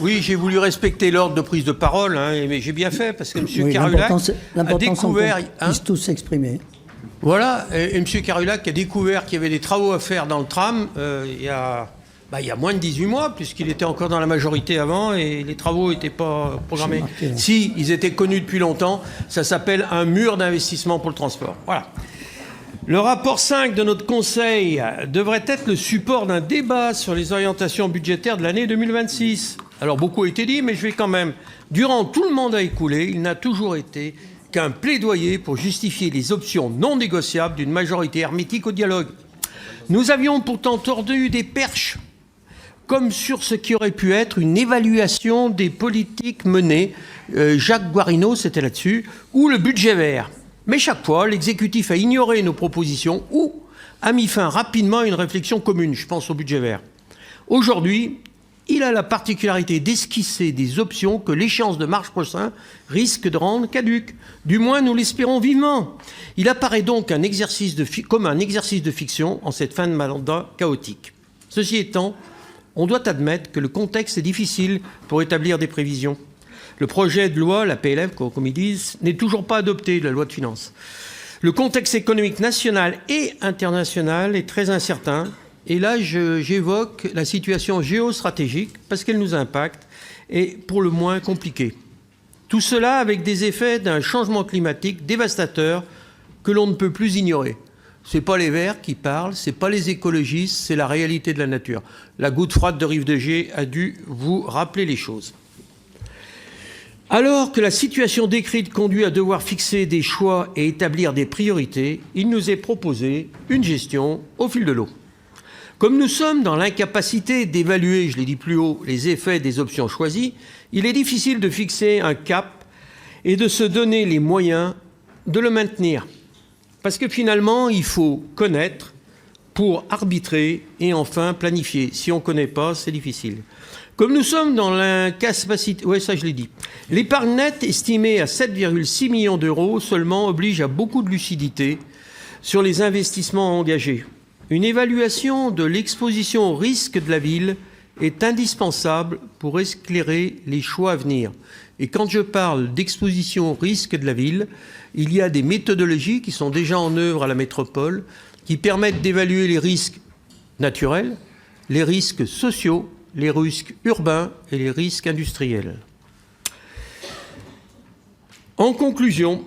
Oui, j'ai voulu respecter l'ordre de prise de parole, hein, mais j'ai bien fait, parce que M. Carulac a découvert... Ils puissent tous s'exprimer. Voilà, et M. Carulac a découvert qu'il y avait des travaux à faire dans le tram il y a moins de 18 mois, puisqu'il était encore dans la majorité avant, et les travaux n'étaient pas programmés. Marqué, hein. Si, ils étaient connus depuis longtemps, ça s'appelle un mur d'investissement pour le transport. Voilà. Le rapport 5 de notre Conseil devrait être le support d'un débat sur les orientations budgétaires de l'année 2026. Alors, beaucoup a été dit, mais je vais quand même. Durant tout le mandat écoulé, il n'a toujours été qu'un plaidoyer pour justifier les options non négociables d'une majorité hermétique au dialogue. Nous avions pourtant tordu des perches, comme sur ce qui aurait pu être une évaluation des politiques menées, Jacques Guarino, c'était là-dessus, ou le budget vert. Mais chaque fois, l'exécutif a ignoré nos propositions ou a mis fin rapidement à une réflexion commune, je pense au budget vert. Aujourd'hui, il a la particularité d'esquisser des options que l'échéance de mars prochain risque de rendre caduques. Du moins, nous l'espérons vivement. Il apparaît donc comme un exercice de fiction en cette fin de mandat chaotique. Ceci étant, on doit admettre que le contexte est difficile pour établir des prévisions. Le projet de loi, la PLF, comme ils disent, n'est toujours pas adopté de la loi de finances. Le contexte économique national et international est très incertain. Et là, j'évoque la situation géostratégique, parce qu'elle nous impacte, et pour le moins compliquée. Tout cela avec des effets d'un changement climatique dévastateur que l'on ne peut plus ignorer. Ce n'est pas les Verts qui parlent, ce n'est pas les écologistes, c'est la réalité de la nature. La goutte froide de Rive de Gier a dû vous rappeler les choses. Alors que la situation décrite conduit à devoir fixer des choix et établir des priorités, il nous est proposé une gestion au fil de l'eau. Comme nous sommes dans l'incapacité d'évaluer, je l'ai dit plus haut, les effets des options choisies, il est difficile de fixer un cap et de se donner les moyens de le maintenir. Parce que finalement, il faut connaître pour arbitrer et enfin planifier. Si on ne connaît pas, c'est difficile. Comme nous sommes dans l'incapacité... Oui, ça je l'ai dit. L'épargne nette estimée à 7,6 millions d'euros seulement oblige à beaucoup de lucidité sur les investissements engagés. Une évaluation de l'exposition au risque de la ville est indispensable pour éclairer les choix à venir. Et quand je parle d'exposition au risque de la ville, il y a des méthodologies qui sont déjà en œuvre à la métropole qui permettent d'évaluer les risques naturels, les risques sociaux, les risques urbains et les risques industriels. En conclusion,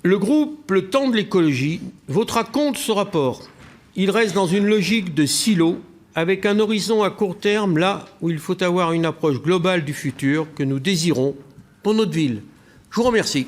le groupe Le Temps de l'écologie votera contre ce rapport. Il reste dans une logique de silo, avec un horizon à court terme, là où il faut avoir une approche globale du futur que nous désirons pour notre ville. Je vous remercie.